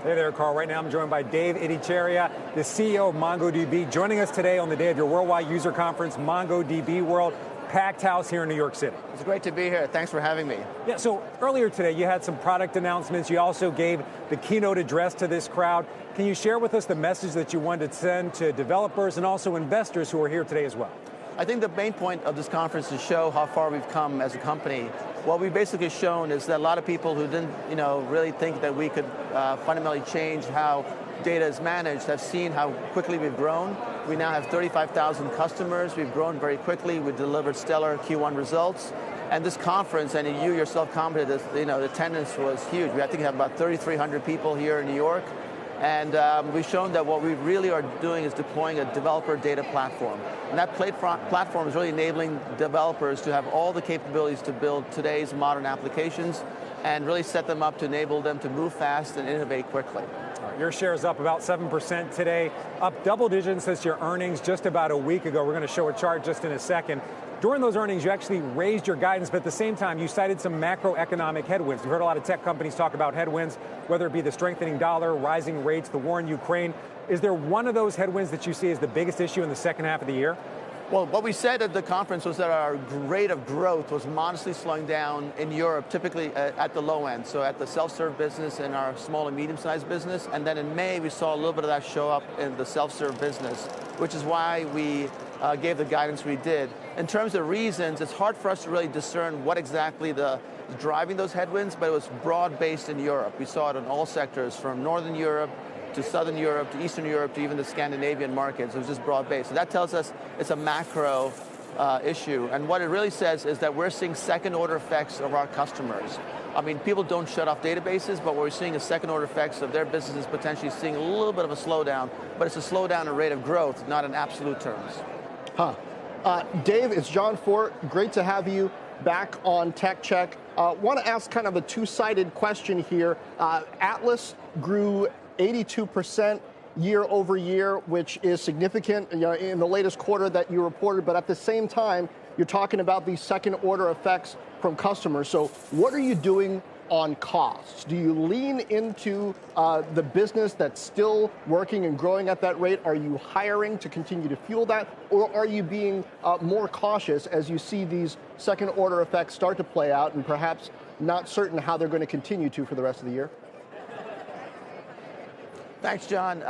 Hey there, Carl. Right now I'm joined by Dave Ittycheria, the CEO of MongoDB, joining us today on the day of your worldwide user conference, MongoDB World, packed house here in New York City. It's great to be here. Thanks for having me. Yeah, so earlier today you had some product announcements. You also gave the keynote address to this crowd. Can you share with us the message that you wanted to send to developers and also investors who are here today as well? I think the main point of this conference is to show how far we've come as a company. What we've basically shown is that a lot of people who didn't, really think that we could fundamentally change how data is managed have seen how quickly we've grown. We now have 35,000 customers. We've grown very quickly. We delivered stellar Q1 results. And this conference, and you yourself commented, the attendance was huge. I think we have about 3,300 people here in New York. And we've shown that what we really are doing is deploying a developer data platform. And that platform is really enabling developers to have all the capabilities to build today's modern applications and really set them up to enable them to move fast and innovate quickly. Your share is up about 7% today, up double digits since your earnings just about a week ago. We're going to show a chart just in a second. During those earnings, you actually raised your guidance, but at the same time, you cited some macroeconomic headwinds. We've heard a lot of tech companies talk about headwinds, whether it be the strengthening dollar, rising rates, the war in Ukraine. Is there one of those headwinds that you see as the biggest issue in the second half of the year? Well, what we said at the conference was that our rate of growth was modestly slowing down in Europe, typically at the low end, so at the self-serve business and our small and medium-sized business. And then in May, we saw a little bit of that show up in the self-serve business, which is why we gave the guidance we did. In terms of reasons, it's hard for us to really discern what exactly is driving those headwinds, but it was broad-based in Europe. We saw it in all sectors, from Northern Europe to Southern Europe, to Eastern Europe, to even the Scandinavian markets. It was just broad-based. So that tells us it's a macro issue. And what it really says is that we're seeing second-order effects of our customers. I mean, people don't shut off databases, but what we're seeing is second-order effects of their businesses potentially seeing a little bit of a slowdown, but it's a slowdown in rate of growth, not in absolute terms. Dave, it's John Fort. Great to have you back on Tech Check. Want to ask kind of a two-sided question here. Atlas grew 82% year over year, which is significant in the latest quarter that you reported, but at the same time, you're talking about these second order effects from customers. So what are you doing on costs? Do you lean into the business that's still working and growing at that rate? Are you hiring to continue to fuel that? Or are you being more cautious as you see these second order effects start to play out and perhaps not certain how they're going to continue to for the rest of the year? Thanks, John.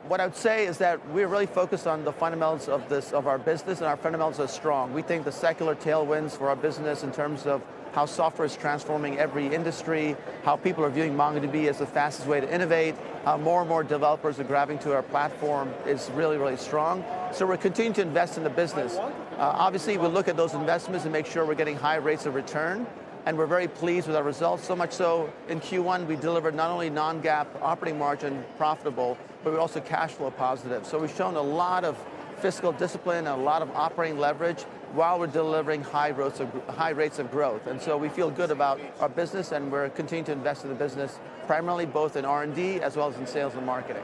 What I would say is that we're really focused on the fundamentals of our business, and our fundamentals are strong. We think the secular tailwinds for our business in terms of how software is transforming every industry, how people are viewing MongoDB as the fastest way to innovate, how more and more developers are grabbing to our platform is really, really strong. So we're continuing to invest in the business. Obviously, we'll look at those investments and make sure we're getting high rates of return. And we're very pleased with our results, so much so in Q1 we delivered not only non-GAAP operating margin profitable, but we're also cash flow positive. So we've shown a lot of fiscal discipline and a lot of operating leverage while we're delivering high rates of growth. And so we feel good about our business, and we're continuing to invest in the business, primarily both in R&D as well as in sales and marketing.